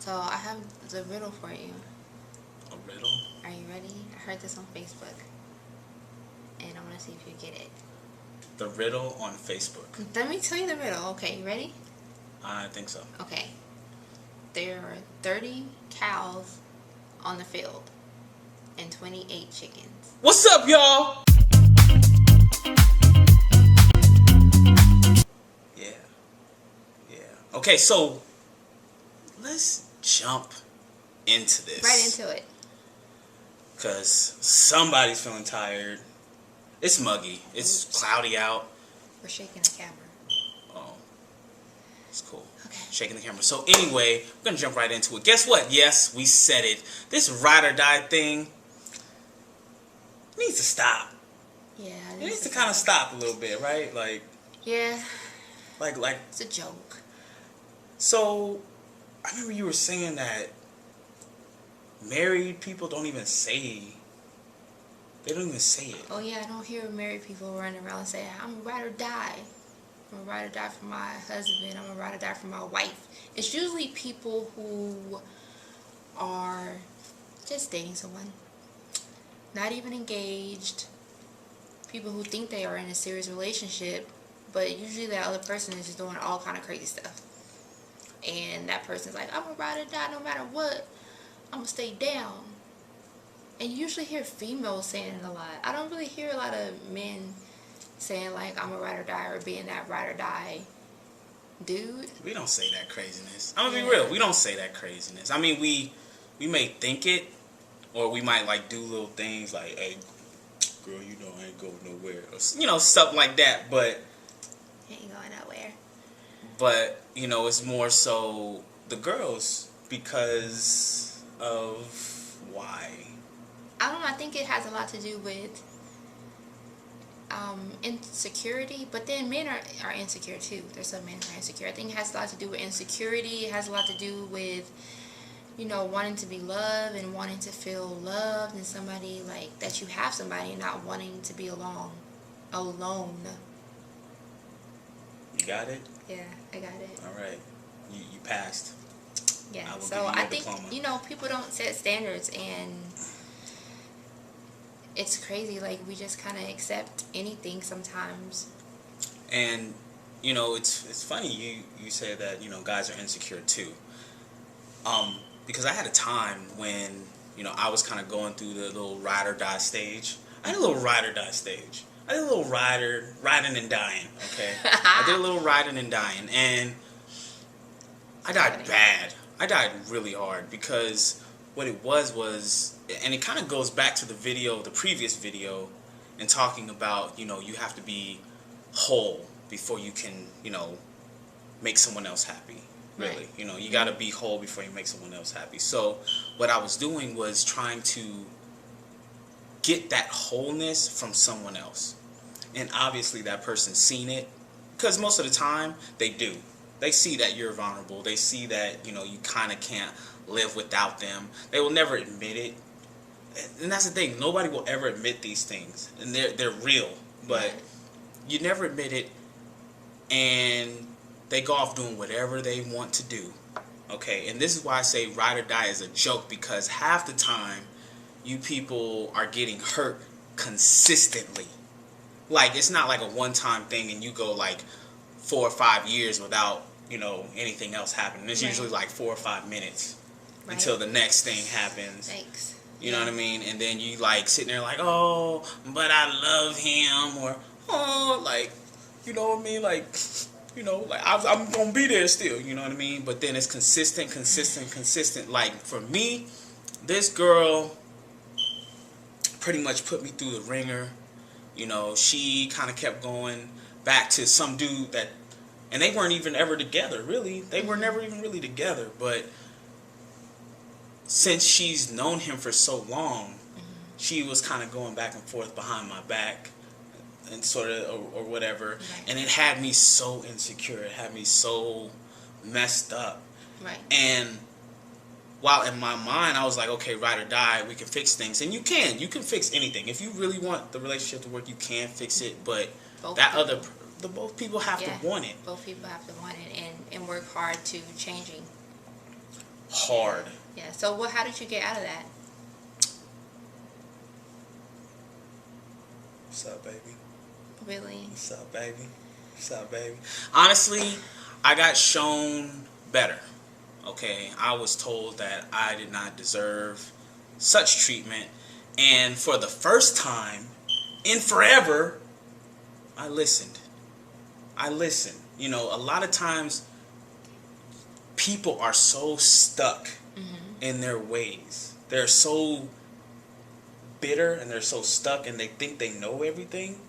So I have the riddle for you. A riddle? Are you ready? I heard this on Facebook, and I want to see if you get it. The riddle on Facebook. Let me tell you the riddle. Okay, you ready? I think so. Okay. There are 30 cows on the field and 28 chickens. What's up, y'all? Yeah. Okay, so let's jump into this. Right into it. Because somebody's feeling tired. It's muggy. It's cloudy out. We're shaking the camera. Oh, it's cool. Okay. Shaking the camera. So anyway, we're going to jump right into it. Guess what? Yes, we said it. This ride or die thing needs to stop. Yeah. It needs to kind of stop a little bit, right? Yeah. Like. It's a joke. So, I remember you were saying that married people don't even say. They don't even say it. Oh yeah, I don't hear married people running around saying, "I'm a ride or die. I'm a ride or die for my husband. I'm a ride or die for my wife." It's usually people who are just dating someone, not even engaged. People who think they are in a serious relationship, but usually that other person is just doing all kind of crazy stuff. And that person's like, "I'm a ride or die no matter what. I'm gonna stay down." And you usually hear females saying it a lot. I don't really hear a lot of men saying like, "I'm a ride or die," or being that ride or die dude. We don't say that craziness. I'm gonna be real. We don't say that craziness. I mean, we may think it, or we might like do little things like, "Hey, girl, you know I ain't going nowhere," or, stuff like that. But Ain't going nowhere. But it's more so the girls because of why. I don't know. I think it has a lot to do with insecurity, but then men are insecure too. There's some men who are insecure. I think it has a lot to do with insecurity. It has a lot to do with wanting to be loved and wanting to feel loved, and somebody like that, you have somebody and not wanting to be alone. You got it? Yeah, I got it. All right. You passed. Yeah. I So I think people don't set standards, and it's crazy. Like, we just kind of accept anything sometimes. And it's funny you say that guys are insecure too. Because I had a time when I was kind of going through the little ride or die stage. I had a little ride or die stage. I did a little riding and dying. Okay, I did a little riding and dying, and I died bad. I died really hard because what it was, and it kind of goes back to the previous video, and talking about you have to be whole before you can make someone else happy. Really, right. You got to be whole before you make someone else happy. So what I was doing was trying to get that wholeness from someone else, and obviously that person's seen it, because most of the time they do. They see that you're vulnerable. They see that you kind of can't live without them. They will never admit it, and that's the thing. Nobody will ever admit these things, and they're real, but you never admit it, and they go off doing whatever they want to do. Okay, and this is why I say ride or die is a joke, because half the time you people are getting hurt consistently. Like, it's not like a one-time thing and you go like 4 or 5 years without anything else happening. It's usually like 4 or 5 minutes until the next thing happens. Thanks. You know what I mean? And then you like sitting there like, "Oh, but I love him," or "Oh, like, you know what I mean? Like, like I'm gonna be there still." You know what I mean? But then it's consistent. Like, for me, this girl pretty much put me through the ringer. She kind of kept going back to some dude and they weren't even ever together, really. They were never even really together, but since she's known him for so long, she was kind of going back and forth behind my back and sort of, or whatever. Right. And it had me so insecure. It had me so messed up. Right. And while in my mind I was like, okay, ride or die, we can fix things. And you can fix anything. If you really want the relationship to work, you can fix it. But both people have to want it. Both people have to want it and work hard to changing. hard. Yeah. So how did you get out of that? What's up, baby? Really? What's up, baby? What's up, baby? Honestly, I got shown better. Okay, I was told that I did not deserve such treatment, and for the first time in forever, I listened. You know, a lot of times people are so stuck in their ways. They're so bitter and they're so stuck and they think they know everything.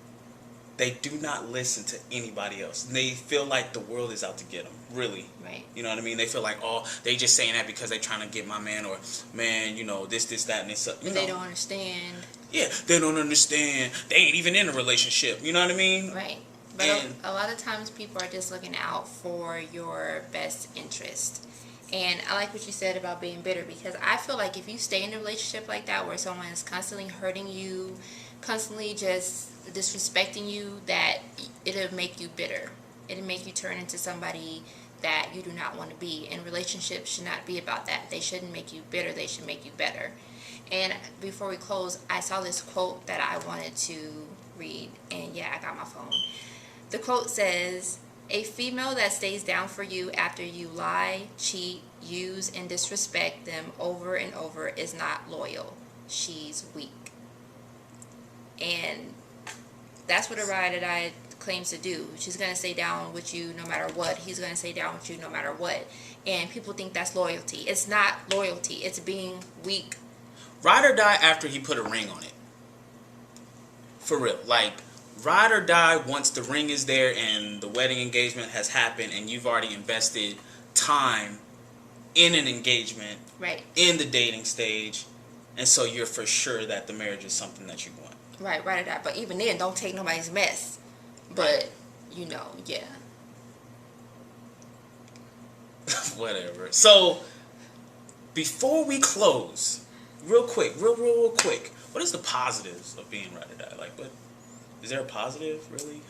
They do not listen to anybody else. They feel like the world is out to get them. Really. Right. You know what I mean? They feel like, oh, they just saying that because they trying to get my man, or man, you know, this, that, and this. But they don't understand. Yeah, they don't understand. They ain't even in a relationship. You know what I mean? Right. But a lot of times people are just looking out for your best interest. And I like what you said about being bitter, because I feel like if you stay in a relationship like that where someone is constantly hurting you, constantly just disrespecting you, that it'll make you bitter. It'll make you turn into somebody that you do not want to be. And relationships should not be about that. They shouldn't make you bitter. They should make you better. And before we close, I saw this quote that I wanted to read. And yeah, I got my phone. The quote says, "A female that stays down for you after you lie, cheat, use, and disrespect them over and over is not loyal. She's weak." And that's what a ride or die claims to do. She's going to stay down with you no matter what. He's going to stay down with you no matter what. And people think that's loyalty. It's not loyalty. It's being weak. Ride or die after he put a ring on it. For real. Like, ride or die once the ring is there and the wedding engagement has happened and you've already invested time in an engagement, right, in the dating stage, and so you're for sure that the marriage is something that you want. Right, ride or die. But even then, don't take nobody's mess. But, you know, yeah. Whatever. So, before we close, real quick, real quick, what is the positives of being ride or die? Like, what is there a positive, really?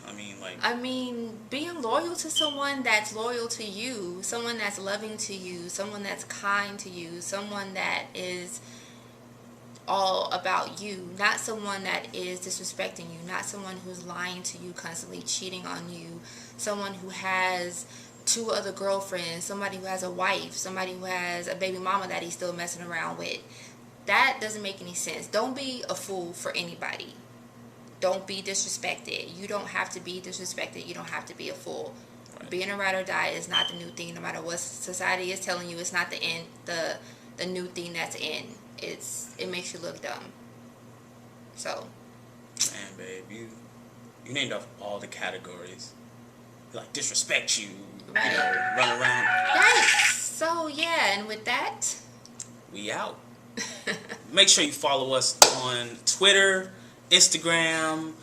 I mean, being loyal to someone that's loyal to you, someone that's loving to you, someone that's kind to you, someone that is all about you, not someone that is disrespecting you, not someone who's lying to you, constantly cheating on you, someone who has 2 other girlfriends, somebody who has a wife, somebody who has a baby mama that he's still messing around with. That doesn't make any sense. Don't be a fool for anybody. Don't be disrespected. You don't have to be disrespected. You don't have to be a fool. Right. Being a ride or die is not the new thing. No matter what society is telling you, it's not the end. The new thing that's in. It makes you look dumb. So. Man, babe, you named off all the categories. Like disrespect you. Right. You know, run around. Right. So yeah, and with that, we out. Make sure you follow us on Twitter, Instagram.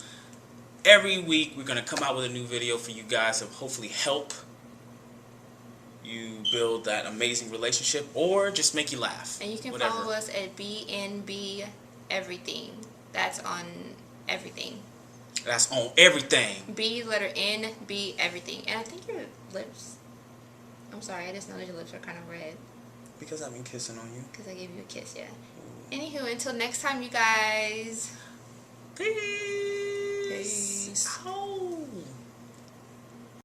Every week we're going to come out with a new video for you guys to hopefully help you build that amazing relationship or just make you laugh. And you can follow us at B&B Everything. That's on everything. That's on everything. B, letter N, B, everything. And I think your lips, I'm sorry, I just noticed your lips are kind of red. Because I've been kissing on you. Because I gave you a kiss, yeah. Anywho, until next time, you guys. Peace. Peace. Ow.